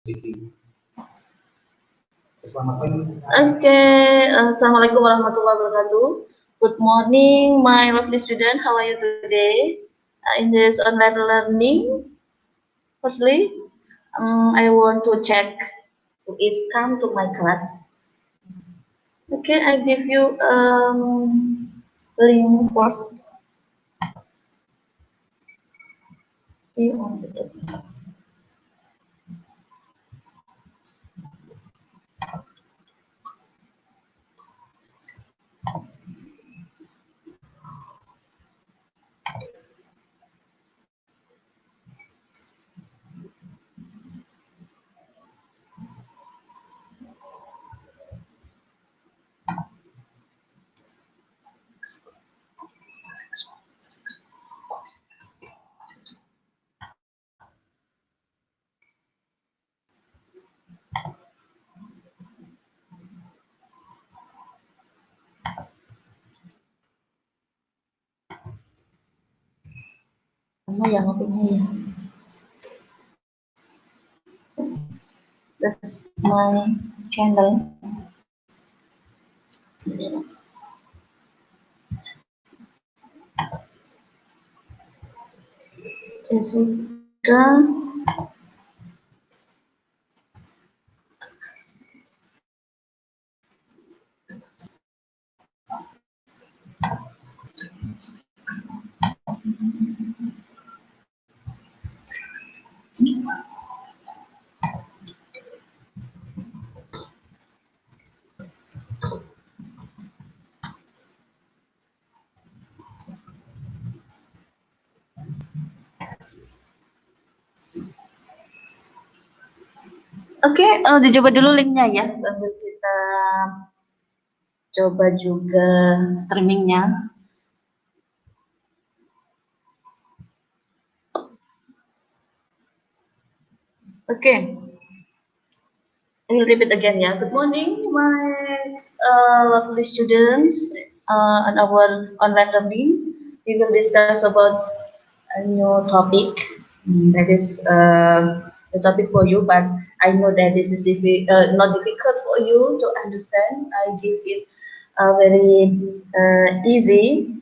Assalamualaikum warahmatullahi wabarakatuh. Good morning, my lovely student. How are you today? In this online learning, firstly, I want to check who is come to my class. Okay, I give you link first. Yang opini. That's my channel. Jessica. Oke, dicoba dulu linknya ya, sambil kita coba juga streamingnya. Oke, I will repeat again ya. Good morning, my lovely students on our online learning. We will discuss about a new topic. That is a topic for you, but I know that this is not difficult for you to understand. I give it very easy.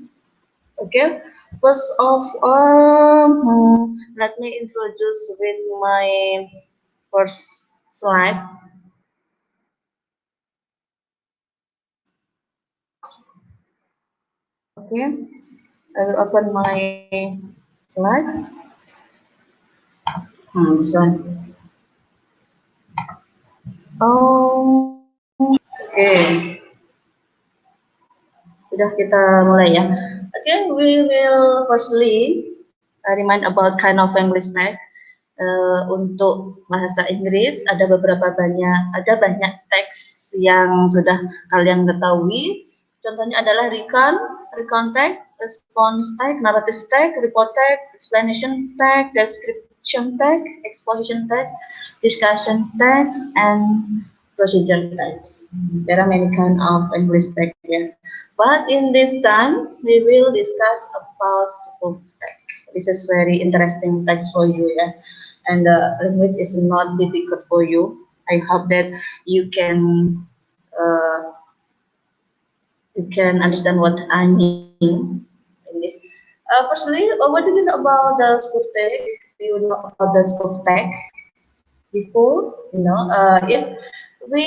Okay. First of all, let me introduce with my first slide. Okay, I will open my slide. This one. Oh, okay. Sudah kita mulai ya. Okay, we will firstly remind about kind of English tag. Untuk bahasa Inggris ada banyak teks yang sudah kalian ketahui. Contohnya adalah recount tag, response tag, narrative tag, report tag, explanation tag, description tag, exposition tag, discussion tags, and procedure tags. There are many kind of English tag ya. But in this time we will discuss about spoof tag. This is very interesting text for you ya. And the language is not difficult for you. I hope that you can understand what I mean in this. Personally, what do you know about the spoof tag? Do you know about the spoof tag before? If we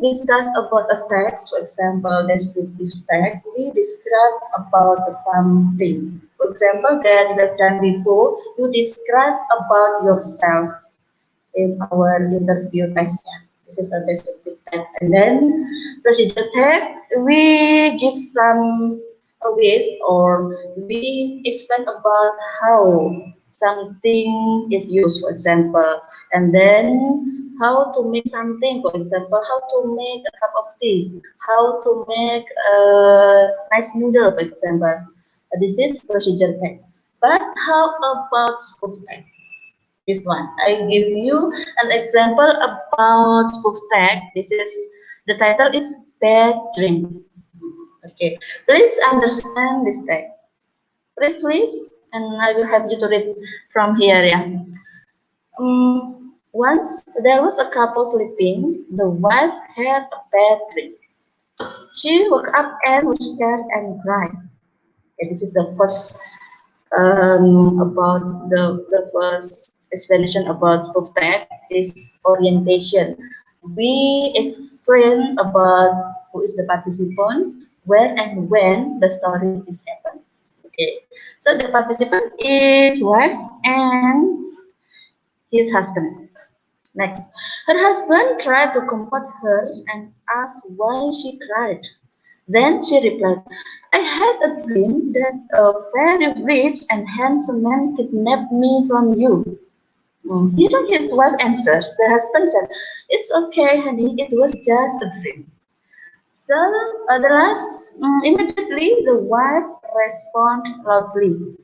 discuss about a text, for example, descriptive tag, we describe about something. For example, that you have done before, you describe about yourself in our interview text. This is a descriptive tag. And then procedure tag, we give some ways or we explain about how something is used, for example, and then how to make something, for example, how to make a cup of tea, how to make a nice noodle, for example. This is procedure tag. But how about spoof tag? This one, I give you an example about spoof tag. The title is Bad Dream. Okay, please understand this tag. Read please, and I will help you to read from here. Yeah. Once there was a couple sleeping. The wife had a bad dream. She woke up and was scared and cried. Okay, this is the first about the first explanation about spoof tag is orientation. We explain about who is the participant, where and when the story is happened. Okay, so the participant is wife and his husband. Next, her husband tried to comfort her and asked why she cried. Then she replied, I had a dream that a very rich and handsome man kidnapped me from you. Hearing his wife answer, the husband said, It's okay, honey, it was just a dream. So, immediately the wife responded loudly,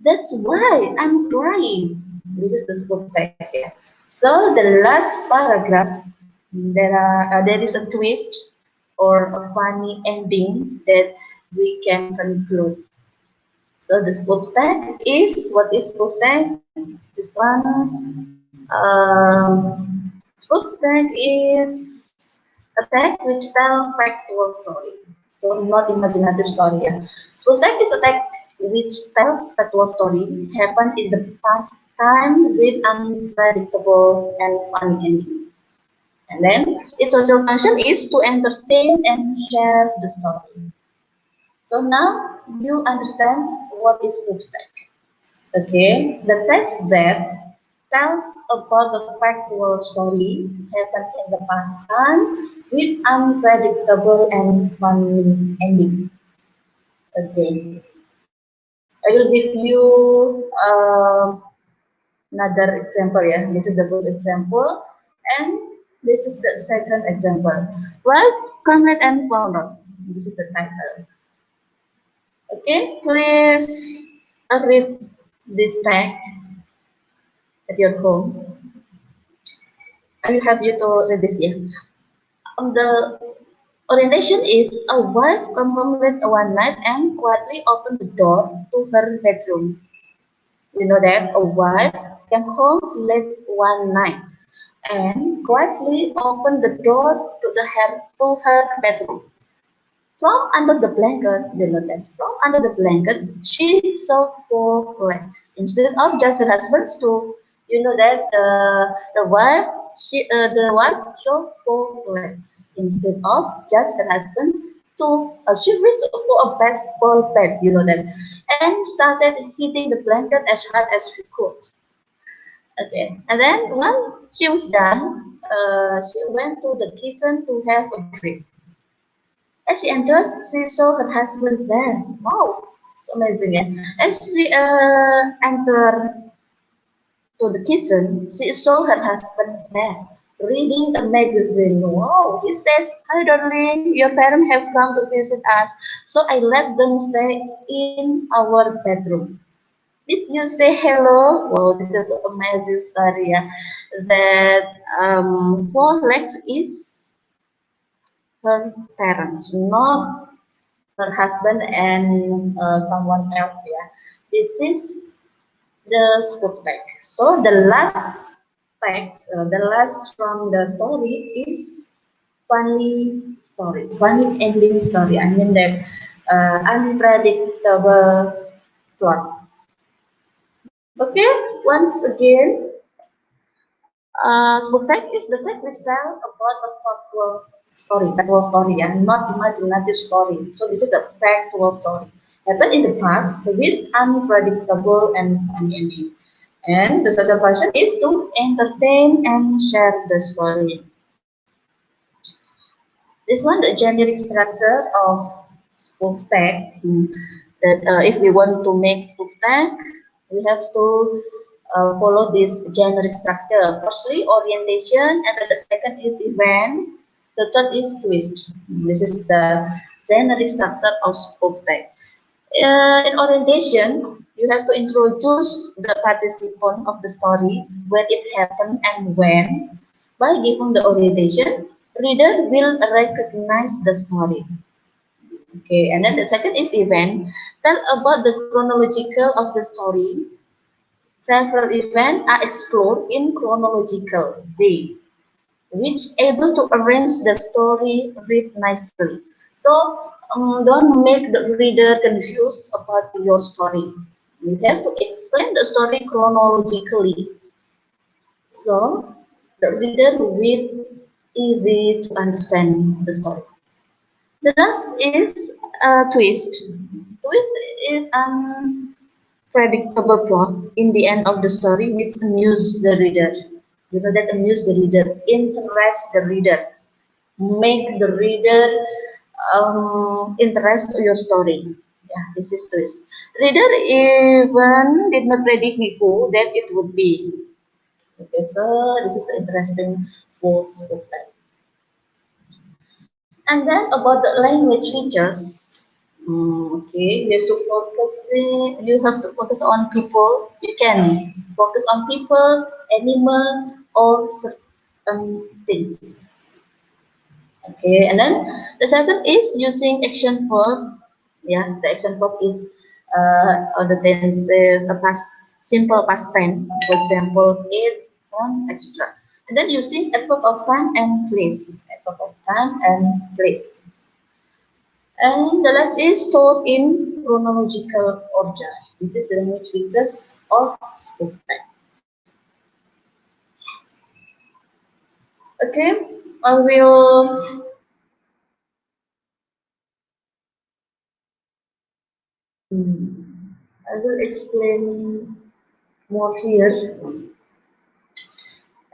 That's why I'm crying. This is the school fact here. So the last paragraph, there is a twist or a funny ending that we can conclude. So the school tag is what is school tag? This one, school tag is a tag which tell factual story. So not imaginative story. Yeah. School tag is a tag which tells factual story happened in the past time with unpredictable and funny ending. And then its social function is to entertain and share the story. So now you understand what is proof text. Okay, the text that tells about the factual story happened in the past time with unpredictable and funny ending. Okay, I will give you another example. Yeah, this is the first example, and this is the second example. Wife, Conrad and Founder. This is the title. Okay, please read this text at your home. I will have you to read this here. The orientation is a wife come home late one night and quietly opened the door to her bedroom. You know that a wife came home late one night and quietly opened the door to her bedroom. From under the blanket, you know that from under the blanket, she saw four legs instead of just her husband's two. You know that the wife saw four legs instead of just her husband's two. She reached for a baseball bat, you know that, and started hitting the blanket as hard as she could. Okay, and then when she was done, she went to the kitchen to have a drink. As she entered, she saw her husband there. Wow, it's amazing, yeah. As she entered to the kitchen, she saw her husband there, reading a magazine. Wow, he says, Hi, darling, your parents have come to visit us, so I let them stay in our bedroom. Did you say hello? Wow, this is an amazing story, yeah. That four legs is her parents, not her husband and someone else. Yeah, this is the spoof text. So the last text, the last from the story is funny story, funny ending story. I mean that unpredictable plot. Okay, once again, spoof text is the text which tell about a factual story, and not imaginative story. So this is the factual story. Happened in the past with unpredictable and funny ending. And the social function is to entertain and share the story. This one, the generic structure of spoof tag. That if we want to make spoof tag, we have to follow this generic structure. Firstly, orientation, and then the second is event. The third is twist. This is the generic structure of spoof tag. In orientation, you have to introduce the participant of the story, where it happened and when. By giving the orientation, reader will recognize the story. Okay, and then the second is event. Tell about the chronological of the story. Several events are explored in chronological way, which able to arrange the story read nicely. So don't make the reader confused about your story. You have to explain the story chronologically, so the reader will easy to understand the story. The next is a twist. Twist is an predictable plot in the end of the story which amuse the reader. You know that amuse the reader, interest the reader, make the reader interest your story. Yeah, this is twist. Reader even did not predict before that it would be. Okay, so this is interesting force of that. And then about the language features. Okay, you have to focus on people. You can focus on people, animal, or certain things. Okay, and then the second is using action verb. Yeah, the action verb is on the tenses, the past simple past tense. For example, eat, on, extra. And then using adverb of time and place. Adverb of time and place. And the last is told in chronological order. This is the language features of spoken. Okay, I will. I will explain more here.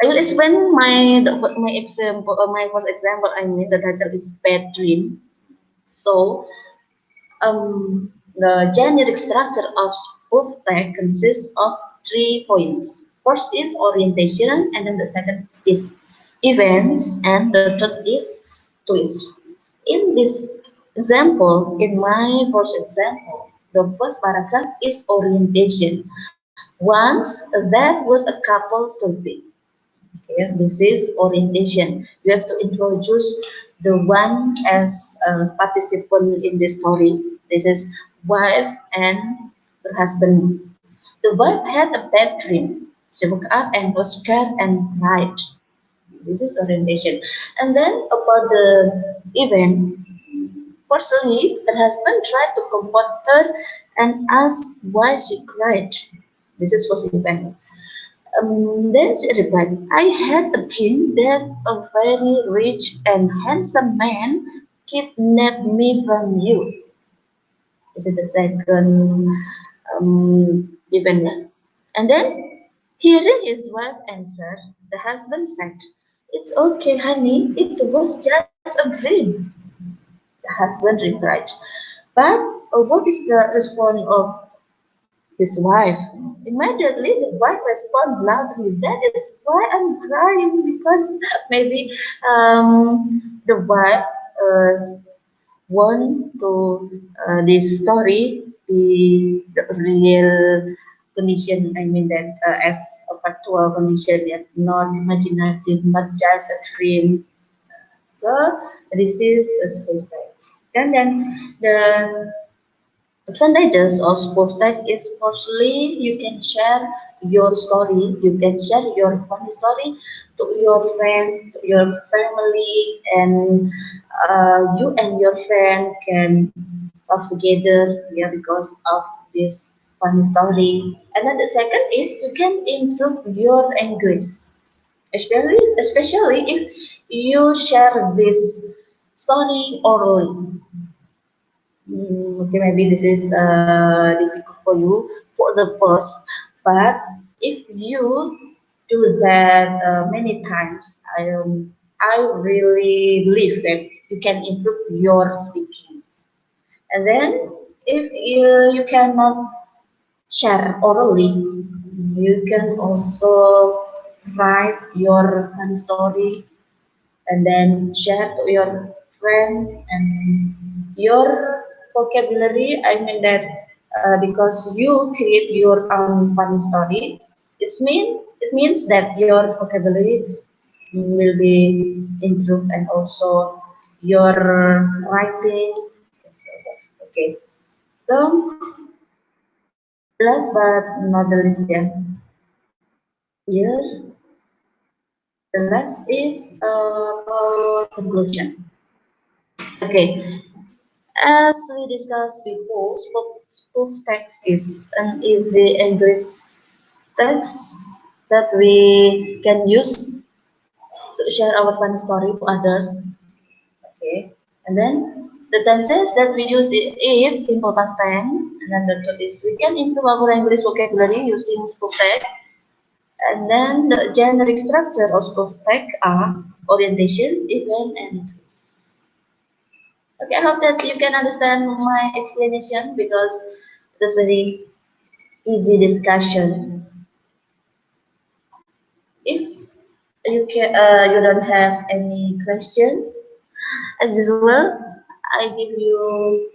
I will explain my example. My first example. I mean the title is bad dream. So the generic structure of spoof tag consists of 3 points. First is orientation, and then the second is events, and the third is twist. In this example, in my first example, the first paragraph is orientation. Once there was a couple sleeping. Okay, this is orientation. You have to introduce the one as a participant in the story. This is wife and her husband. The wife had a bad dream. She woke up and was scared and cried. This is orientation. And then about the event, firstly, her husband tried to comfort her and asked why she cried. This is first event. Then she replied, I had a dream that a very rich and handsome man kidnapped me from you. This is the second event. And then, hearing his wife answer, the husband said, it's okay, honey, it was just a dream. The husband replied, but what is the response of his wife? Immediately, the wife responded loudly, that is why I'm crying, because maybe the wife want to this story be the real condition. I mean that as a factual condition, yet not imaginative, not just a dream. So this is a space time. And then the advantages of sports tech is firstly you can share your story, you can share your funny story to your friend, to your family, and you and your friend can laugh together, yeah, because of this funny story. And then the second is you can improve your English, especially if you share this story orally. Okay, maybe this is difficult for you for the first, but if you do that many times, I really believe that you can improve your speaking. And then if you cannot share orally, you can also write your funny story and then share to your friend and your vocabulary. I mean that because you create your own funny story, it means that your vocabulary will be improved and also your writing. Okay, so Last but not the least, yeah. Here, the last is conclusion. Okay, as we discussed before, spoof text is an easy English text that we can use to share our funny story to others. Okay, and then the tenses that we use is simple past tense, and then the third is we can improve our English vocabulary using spoof text. And then the generic structure of spoof text are orientation, event, and twist. Okay, I hope that you can understand my explanation because it was very easy discussion. If you don't have any question, as usual, I give you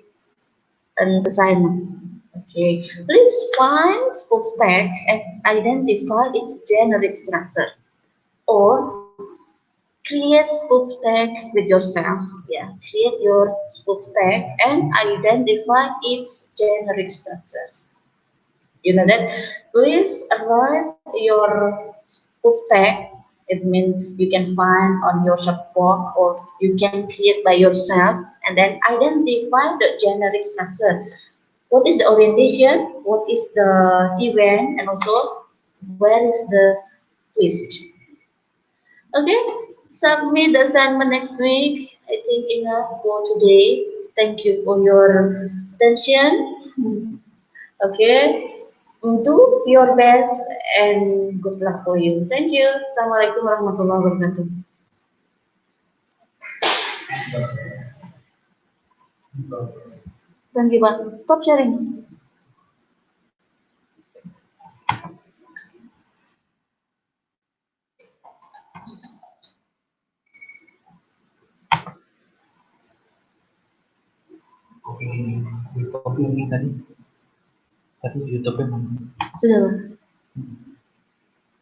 an assignment. Okay, please find spoof tag and identify its generic structure, or create spoof tag with yourself. Yeah, create your spoof tag and identify its generic structure. You know that? Please write your spoof tag. It means you can find on your shopbox or you can create by yourself and then identify the generic structure. What is the orientation? What is the event? And also, where is the twist? Okay, submit the assignment next week. I think enough for today. Thank you for your attention. Okay, do your best and good luck for you. Thank you. Assalamualaikum warahmatullahi wabarakatuh. Thank you, Pak. Stop sharing. Kopi ini tadi YouTube-nya mana? Sudah, Pak.